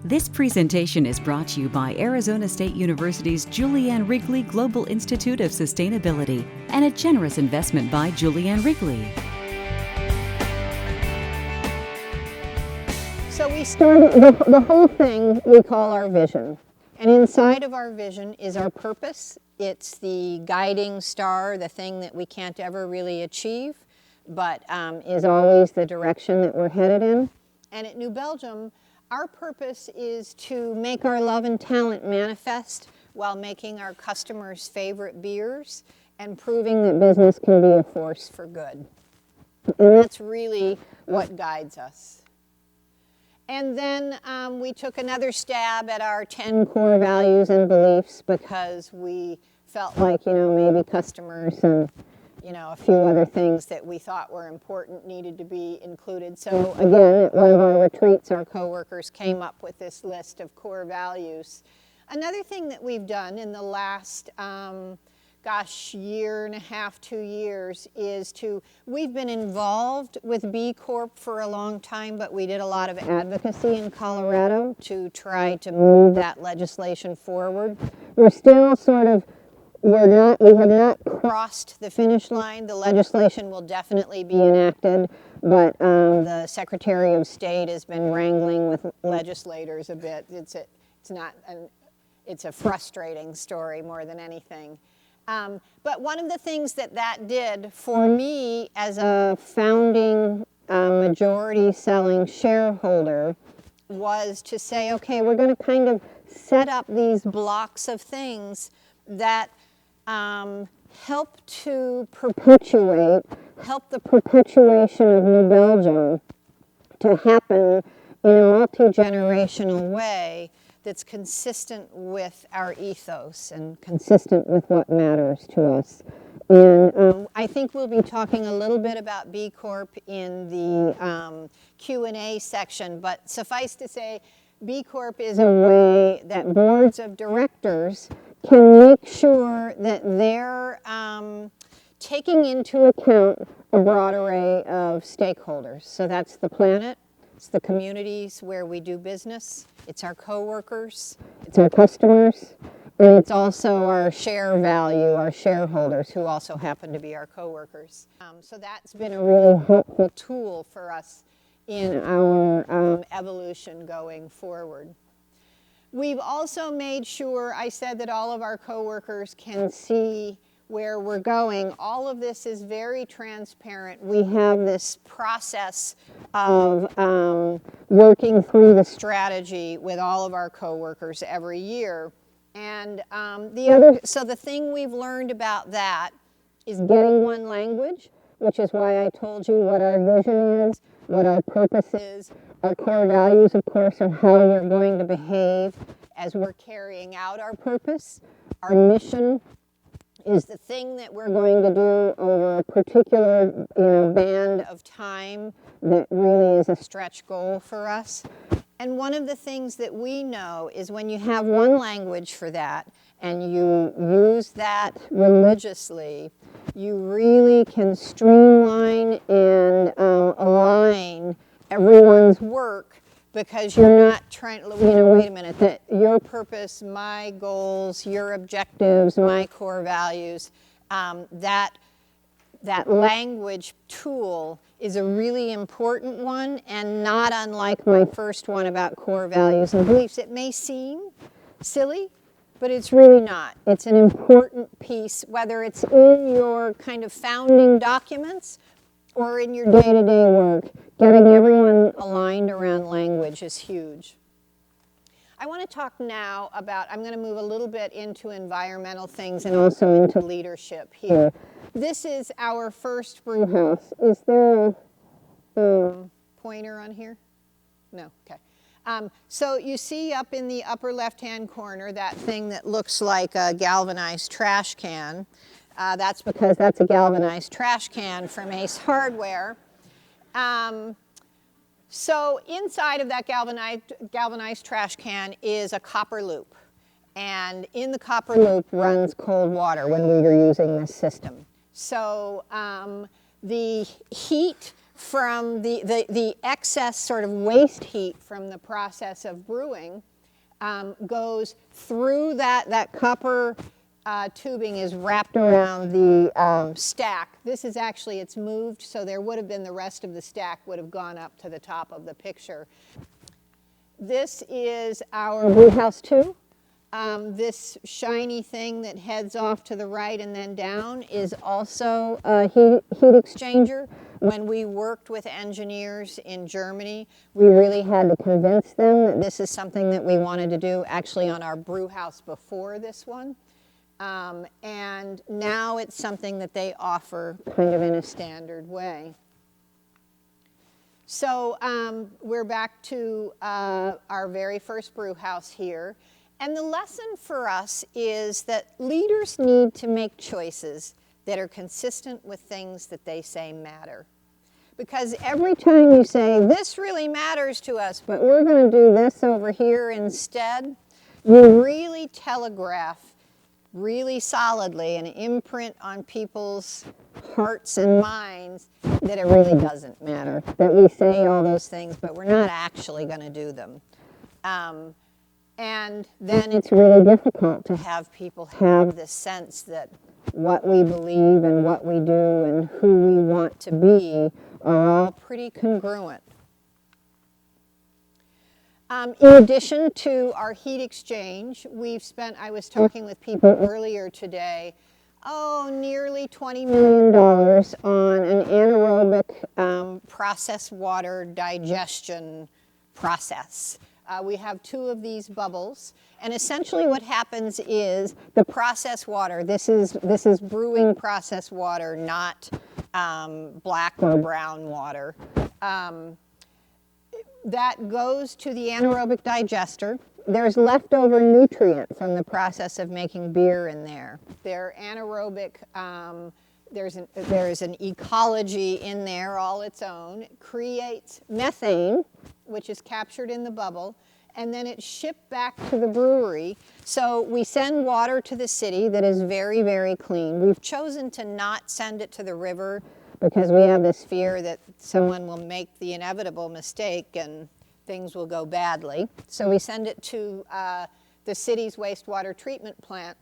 This presentation is brought to you by Arizona State University's Julianne Wrigley Global Institute of Sustainability and a generous investment by Julianne Wrigley. So we started, the whole thing we call our vision. And inside of our vision is our purpose. It's the guiding star, the thing that we can't ever really achieve, but is always the direction that we're headed in. And at New Belgium, our purpose is to make our love and talent manifest while making our customers' favorite beers and proving that business can be a force for good. And that's really what guides us. And then we took another stab at our 10 core values and beliefs because we felt like, maybe customers and, a few other things that we thought were important needed to be included. So again, at one of our retreats, our coworkers came up with this list of core values. Another thing that we've done in the last, year and a half, 2 years, is we've been involved with B Corp for a long time, but we did a lot of advocacy in Colorado to try to move that legislation forward. We're still we have not crossed the finish line. The legislation will definitely be enacted, but the Secretary of State has been wrangling with legislators a bit. It's a frustrating story more than anything. But one of the things that did for me as a founding majority selling shareholder was to say, okay, we're going to kind of set up these blocks of things that help the perpetuation of New Belgium to happen in a multi-generational way that's consistent with our ethos and consistent with what matters to us. And I think we'll be talking a little bit about B Corp in the Q&A section, but suffice to say, B Corp is a way that boards of directors can make sure that they're taking into account a broad array of stakeholders. So that's the planet, it's the communities where we do business, it's our coworkers, it's our customers, and it's also our share value, our shareholders, who also happen to be our coworkers. So that's been a really helpful tool for us in our evolution going forward. We've also made sure, I said that all of our coworkers can see where we're going. All of this is very transparent. We have this process of working through the strategy with all of our coworkers every year. And so the thing we've learned about that is getting one language, which is why I told you what our vision is, what our purpose is. Our core values, of course, are how we're going to behave as we're carrying out our purpose. Our mission is the thing that we're going to do over a particular band of time that really is a stretch goal for us. And one of the things that we know is when you have one language for that and you use that religiously, you really can streamline and align everyone's work, because you're not trying to, wait a minute, that your purpose, my goals, your objectives, my core values, that language tool is a really important one, and not unlike my first one about core values and beliefs. It may seem silly, but it's really not. It's an important piece, whether it's in your kind of founding documents or in your day-to-day work. Getting everyone aligned around language is huge. I want to talk now about, I'm going to move a little bit into environmental things and also into leadership here. This is our first brew house. Is there a pointer on here? No, okay. So you see up in the upper left-hand corner that thing that looks like a galvanized trash can. That's because that's a galvanized trash can from Ace Hardware. So inside of that galvanized trash can is a copper loop. And in the copper loop runs cold water when we were using this system. So the heat from the excess sort of waste heat from the process of brewing goes through that copper tubing is wrapped around the stack. This is actually, it's moved, so there would have been the rest of the stack would have gone up to the top of the picture. This is our brew house 2. This shiny thing that heads off to the right and then down is also a heat exchanger. When we worked with engineers in Germany, we really had to convince them that this is something that we wanted to do actually on our brew house before this one. And now it's something that they offer kind of in a standard way. So we're back to our very first brew house here. And the lesson for us is that leaders need to make choices that are consistent with things that they say matter. Because every time you say, this really matters to us, but we're going to do this over here instead, you really telegraph really solidly and imprint on people's hearts and minds that it really doesn't matter, that we say all those things, but we're not actually going to do them. And then it's really difficult to have people have this sense that what we believe and what we do and who we want to be are all pretty congruent. In addition to our heat exchange, we've spent, I was talking with people earlier today, nearly $20 million on an anaerobic process water digestion process. We have 2 of these bubbles, and essentially what happens is the process water, this is brewing process water, not black or brown water, that goes to the anaerobic digester. There's leftover nutrient from the process of making beer in there. They're anaerobic, there's an ecology in there all its own. It creates methane, which is captured in the bubble, and then it's shipped back to the brewery. So we send water to the city that is very, very clean. We've chosen to not send it to the river because we have this fear that someone will make the inevitable mistake and things will go badly. So we send it to the city's wastewater treatment plant.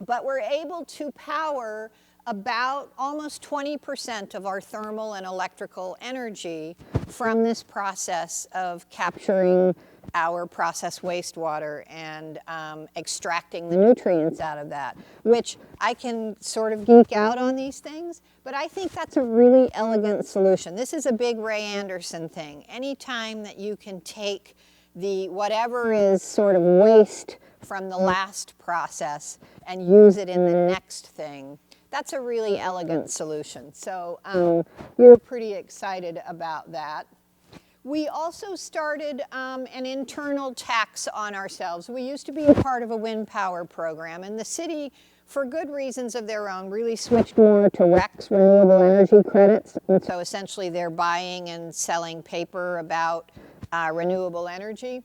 But we're able to power about almost 20% of our thermal and electrical energy from this process of capturing our processed wastewater and extracting the nutrients out of that, which I can sort of geek out on these things, but I think that's a really elegant solution. This is a big Ray Anderson thing. Anytime that you can take the whatever is sort of waste from the last process and use it in the next thing, that's a really elegant solution. So we're pretty excited about that. We also started an internal tax on ourselves. We used to be a part of a wind power program, and the city, for good reasons of their own, really switched more to RECs, renewable energy credits. And so essentially they're buying and selling paper about renewable energy.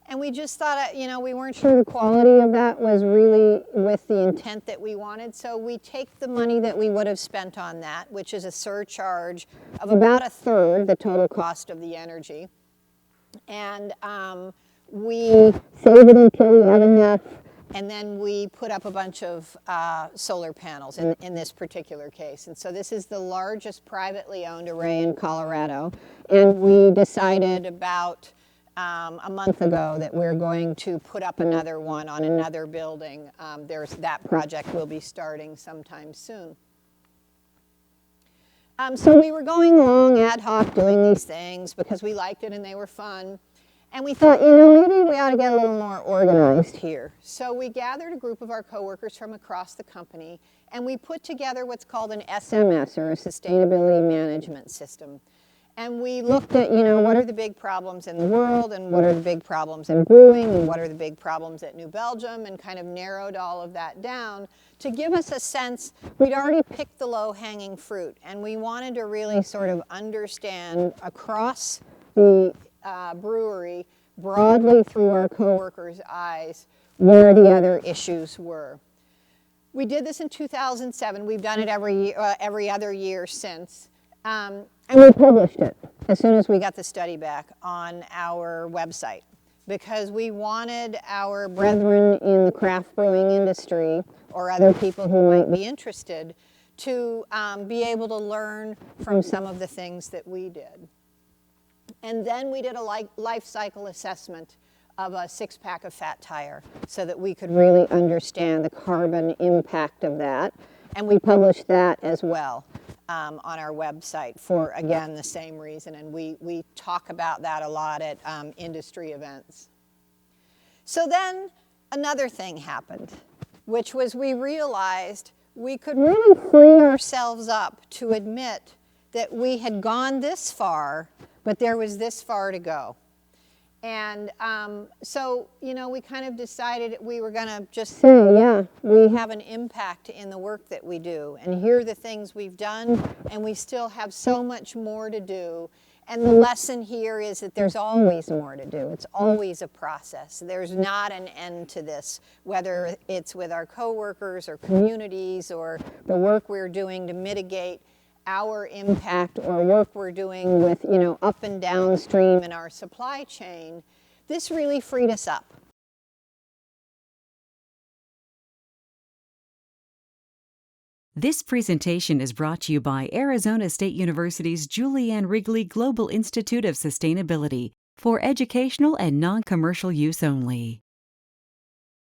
And we just thought, we weren't sure the quality of that was really with the intent that we wanted. So we take the money that we would have spent on that, which is a surcharge of about 1/3 the total cost of the energy. And we save it until we have enough. And then we put up a bunch of solar panels in this particular case. And so this is the largest privately owned array in Colorado. And we decided about a month ago that we're going to put up another one on another building. That project will be starting sometime soon. So we were going along ad hoc doing these things because we liked it and they were fun. And we thought, maybe we ought to get a little more organized here. So we gathered a group of our coworkers from across the company and we put together what's called an SMS, or a sustainability management system. And we looked at, what are the big problems in the world, and what are the big problems in brewing, and what are the big problems at New Belgium, and kind of narrowed all of that down to give us a sense. We'd already picked the low-hanging fruit, and we wanted to really sort of understand across the brewery, broadly through our coworkers' eyes, where the other issues were. We did this in 2007. We've done it every other year since. And we published it as soon as we got the study back on our website, because we wanted our brethren in the craft brewing industry or other people who might be interested to be able to learn from some of the things that we did. And then we did a life cycle assessment of a 6-pack of fat tire so that we could really understand the carbon impact of that. And we published that as well on our website for, again, the same reason. And we talk about that a lot at industry events. So then another thing happened, which was we realized we could really free ourselves up to admit that we had gone this far, but there was this far to go. And so, we kind of decided we were going to just say, yeah, we have an impact in the work that we do. And here are the things we've done, and we still have so much more to do. And the lesson here is that there's always more to do. It's always a process. There's not an end to this, whether it's with our coworkers or communities or the work we're doing to mitigate our impact or work we're doing with, up and downstream in our supply chain. This really freed us up. This presentation is brought to you by Arizona State University's Julianne Wrigley Global Institute of Sustainability for educational and non-commercial use only.